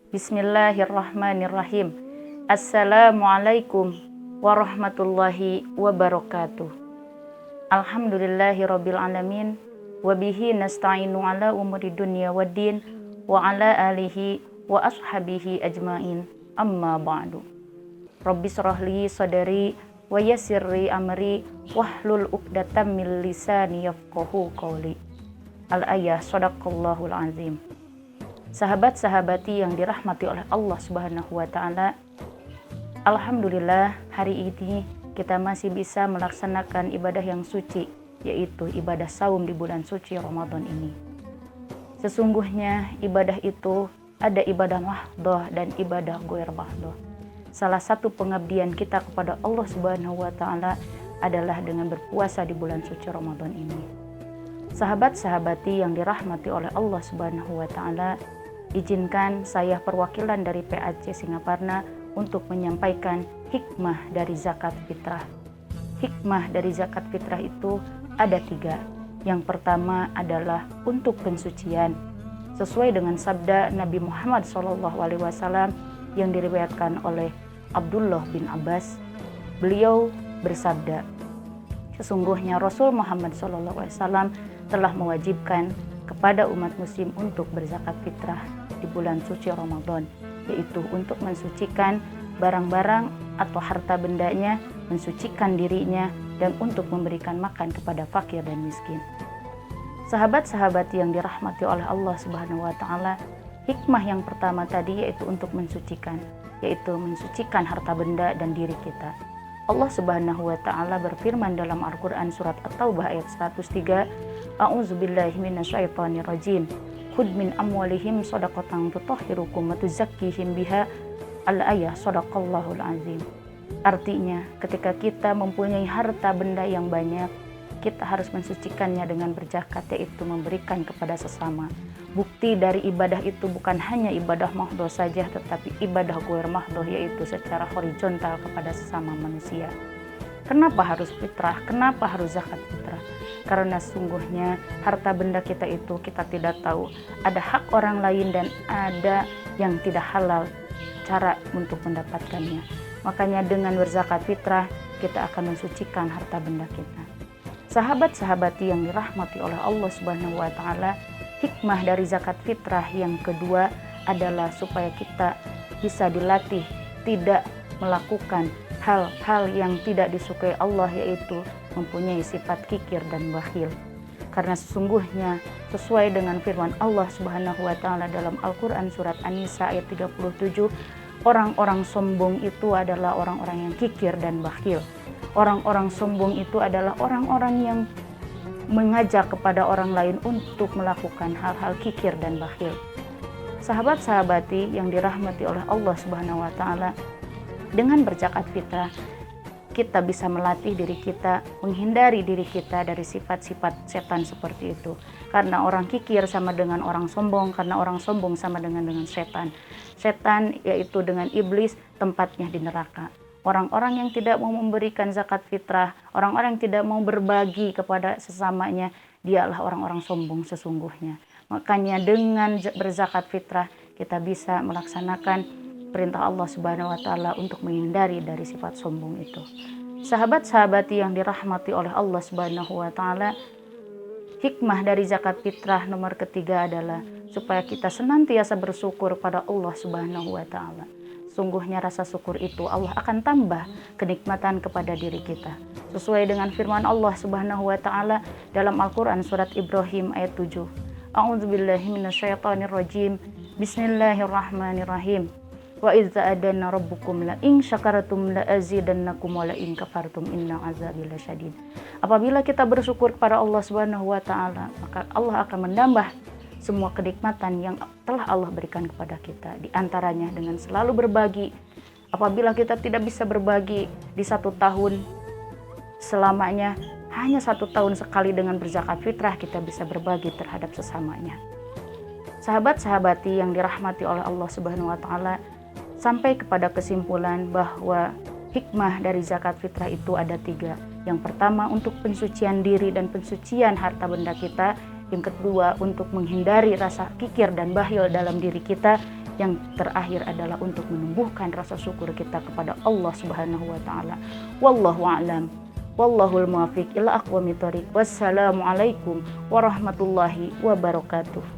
Bismillahirrahmanirrahim. Assalamualaikum warahmatullahi wabarakatuh. Alhamdulillahirabbil alamin wa bihi nasta'inu ala umuri dunya waddin wa ala alihi wa ashabihi ajmain. Amma ba'du. Rabbi shrah li sadri wa yassir li amri wahlul 'uqdatam min lisani yafqahu qawli. Al-ayah sadaqallahul azim. Sahabat-sahabati yang dirahmati oleh Allah Subhanahu wa taala, alhamdulillah hari ini kita masih bisa melaksanakan ibadah yang suci, yaitu ibadah saum di bulan suci Ramadan ini. Sesungguhnya ibadah itu ada ibadah mahdhah dan ibadah ghair mahdhah. Salah satu pengabdian kita kepada Allah Subhanahu wa taala adalah dengan berpuasa di bulan suci Ramadan ini. Sahabat-sahabati yang dirahmati oleh Allah Subhanahu wa taala, izinkan saya perwakilan dari PAC Singaparna untuk menyampaikan hikmah dari zakat fitrah. Hikmah dari zakat fitrah itu ada 3. Yang pertama adalah untuk pensucian, sesuai dengan sabda Nabi Muhammad SAW yang diriwayatkan oleh Abdullah bin Abbas. Beliau bersabda, sesungguhnya Rasul Muhammad SAW telah mewajibkan kepada umat muslim untuk berzakat fitrah di bulan suci Ramadan, yaitu untuk mensucikan barang-barang atau harta bendanya, mensucikan dirinya, dan untuk memberikan makan kepada fakir dan miskin. Sahabat-sahabat yang dirahmati oleh Allah Subhanahu wa taala, hikmah yang pertama tadi yaitu untuk mensucikan, yaitu mensucikan harta benda dan diri kita. Allah Subhanahu wa taala berfirman dalam Al-Qur'an surat At-Taubah ayat 103, A'udzubillahi minasyaitonirrajim. Khudh min amwalihim shadaqatan tutahhirukum wa tuzakkihim biha. Al-ayah sadaqallahul azim. Artinya, ketika kita mempunyai harta benda yang banyak, kita harus mensucikannya dengan berzakat, yaitu memberikan kepada sesama. Bukti dari ibadah itu bukan hanya ibadah mahdhah saja, tetapi ibadah ghair mahdhah, yaitu secara horizontal kepada sesama manusia. Kenapa harus fitrah? Kenapa harus zakat fitrah? Karena sungguhnya harta benda kita itu kita tidak tahu. Ada hak orang lain dan ada yang tidak halal cara untuk mendapatkannya. Makanya dengan berzakat fitrah kita akan mensucikan harta benda kita. Sahabat-sahabati yang dirahmati oleh Allah Subhanahu wa taala, hikmah dari zakat fitrah yang kedua adalah supaya kita bisa dilatih tidak melakukan hal-hal yang tidak disukai Allah, yaitu mempunyai sifat kikir dan bakhil. Karena sesungguhnya sesuai dengan firman Allah Subhanahu wa taala dalam Al-Qur'an surat An-Nisa ayat 37, orang-orang sombong itu adalah orang-orang yang kikir dan bakhil. Orang-orang sombong itu adalah orang-orang yang mengajak kepada orang lain untuk melakukan hal-hal kikir dan bakhil. Sahabat-sahabati yang dirahmati oleh Allah Subhanahu wa taala, dengan berzakat fitrah kita bisa melatih diri kita, menghindari diri kita dari sifat-sifat setan seperti itu. Karena orang kikir sama dengan orang sombong, karena orang sombong sama dengan setan. Setan yaitu dengan iblis, tempatnya di neraka. Orang-orang yang tidak mau memberikan zakat fitrah, orang-orang yang tidak mau berbagi kepada sesamanya, dialah orang-orang sombong sesungguhnya. Makanya dengan berzakat fitrah kita bisa melaksanakan perintah Allah Subhanahu wa taala untuk menghindari dari sifat sombong itu. Sahabat-sahabati yang dirahmati oleh Allah Subhanahu wa taala, hikmah dari zakat fitrah nomor ketiga adalah supaya kita senantiasa bersyukur pada Allah Subhanahu wa taala. Sungguhnya rasa syukur itu Allah akan tambah kenikmatan kepada diri kita. Sesuai dengan firman Allah Subhanahu wa taala dalam Al-Qur'an surat Ibrahim ayat 7. A'udzubillahi minasyaitonirrajim. Bismillahirrahmanirrahim. Wa idza adana rabbukum la in syakartum la azidannakum wa la in kafartum inna azabi lasyadid. Apabila kita bersyukur kepada Allah Subhanahu wa taala, maka Allah akan menambah semua kenikmatan yang telah Allah berikan kepada kita, di antaranya dengan selalu berbagi. Apabila kita tidak bisa berbagi di 1 tahun selamanya, hanya 1 tahun sekali dengan berzakat fitrah kita bisa berbagi terhadap sesamanya. Sahabat-sahabati yang dirahmati oleh Allah Subhanahu wa taala, sampai kepada kesimpulan bahwa hikmah dari zakat fitrah itu ada 3. Yang pertama untuk pensucian diri dan pensucian harta benda kita. Yang kedua untuk menghindari rasa kikir dan bakhil dalam diri kita. Yang terakhir adalah untuk menumbuhkan rasa syukur kita kepada Allah Subhanahu wa taala. Wallahu a'lam. Wallahul muwaffiq ila aqwamit thoriq. Wassalamualaikum warahmatullahi wabarakatuh.